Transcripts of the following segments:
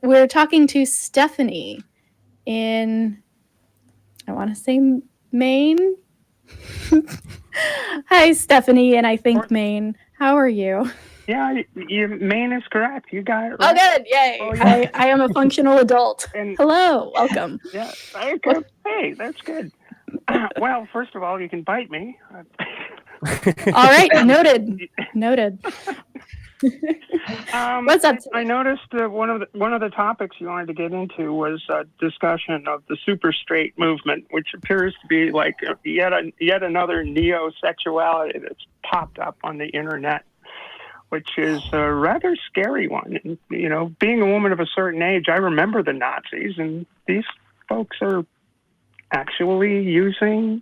we're talking to Stephanie in, I want to say, Maine. Hi, Stephanie, and I think Maine. How are you? Yeah, Maine is correct. You got it Oh, right. good. Yay. Oh, yeah. I am a functional adult. And Hello. Welcome. yeah, okay. Hey, that's good. Well, first of all, you can bite me. All right. Noted. Noted. What's up today? I noticed one of the topics you wanted to get into was a discussion of the super straight movement, which appears to be like yet another neo-sexuality that's popped up on the internet, which is a rather scary one. And, you know, being a woman of a certain age, I remember the Nazis, and these folks are actually using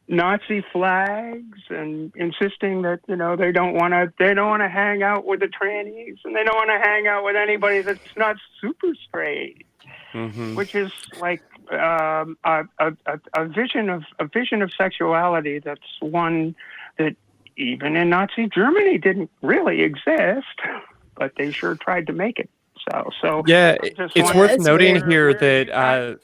Nazi flags and insisting that, you know, they don't want to hang out with the trannies, and they don't want to hang out with anybody that's not super straight, which is like a vision of sexuality that's one that even in Nazi Germany didn't really exist, but they sure tried to make it so. Yeah, it's worth noting here that.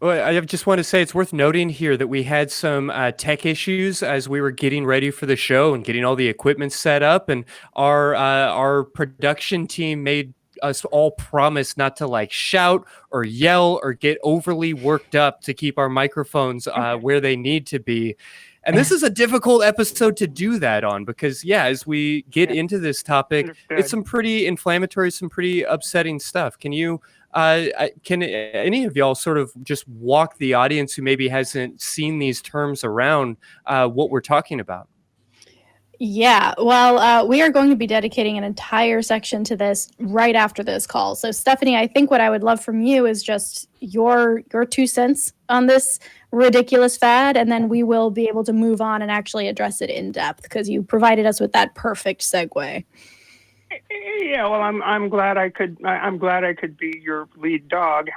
Well, I just want to say it's worth noting here that we had some tech issues as we were getting ready for the show and getting all the equipment set up, and our production team made us all promise not to like shout or yell or get overly worked up to keep our microphones where they need to be. And this is a difficult episode to do that on because, yeah, as we get into this topic, it's some pretty inflammatory, some pretty upsetting stuff. Can any of y'all sort of just walk the audience who maybe hasn't seen these terms around what we're talking about? Yeah, well, we are going to be dedicating an entire section to this right after this call. So, Stephanie, I think what I would love from you is just your 2 cents on this ridiculous fad, and then we will be able to move on and actually address it in depth because you provided us with that perfect segue. Yeah, well, I'm glad I could be your lead dog,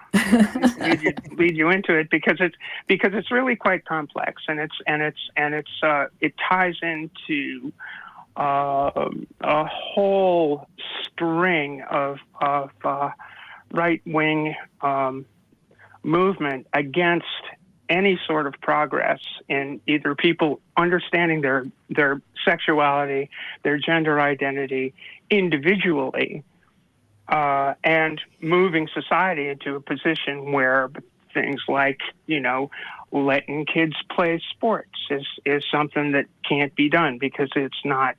lead you into it because it's really quite complex, and it ties into a whole string of right wing movement against any sort of progress in either people understanding their sexuality, their gender identity individually, and moving society into a position where things like, you know, letting kids play sports is something that can't be done because it's not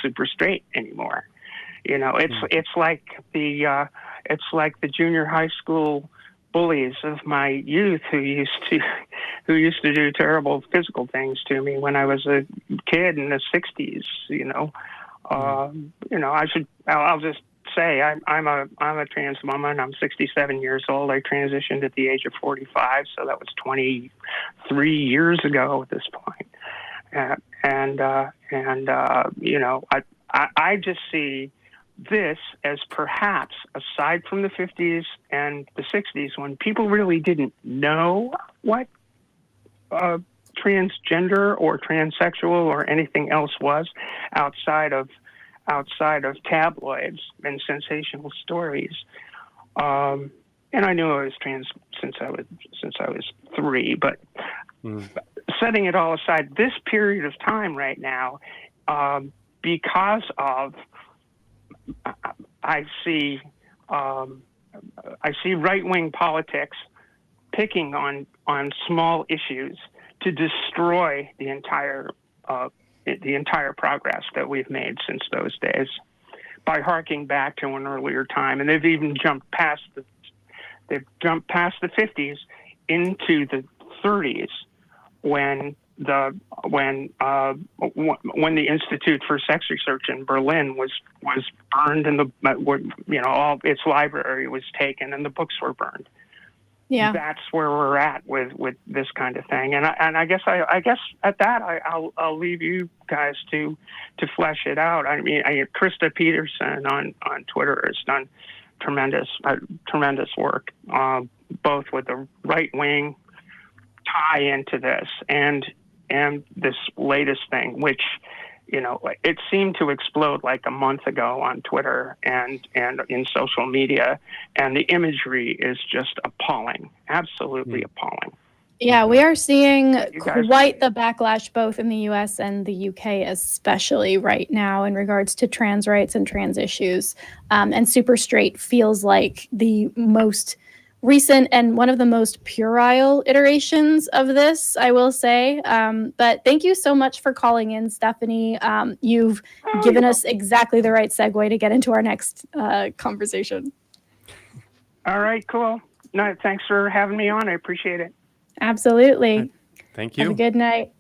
super straight anymore. You know, it's like the junior high school bullies of my youth who used to do terrible physical things to me when I was a kid in the 60s. I'll just say I'm a trans woman. I'm 67 years old. I transitioned at the age of 45, so that was 23 years ago at this point. I just see this as perhaps, aside from the 50s and the 60s, when people really didn't know what transgender or transsexual or anything else was outside of tabloids and sensational stories. And I knew I was trans since I was 3, but setting it all aside, this period of time right now, because of I see right-wing politics picking on small issues to destroy the entire progress that we've made since those days by harking back to an earlier time, and they've even jumped past the 50s into the 30s when the Institute for Sex Research in Berlin was burned, and all its library was taken and the books were burned. Yeah, that's where we're at with this kind of thing, and I guess at that I'll leave you guys to flesh it out. I mean, Krista Peterson on Twitter has done tremendous work, both with the right wing tie into this and this latest thing, which it seemed to explode like a month ago on Twitter and in social media, and the imagery is just appalling, absolutely appalling. Yeah, we are seeing quite the backlash both in the US and the UK, especially right now in regards to trans rights and trans issues. And Super Straight feels like the most recent and one of the most puerile iterations of this, I will say. But thank you so much for calling in, Stephanie. You've given us exactly the right segue to get into our next conversation. All right, cool. No, thanks for having me on. I appreciate it. Absolutely. Thank you. Have a good night.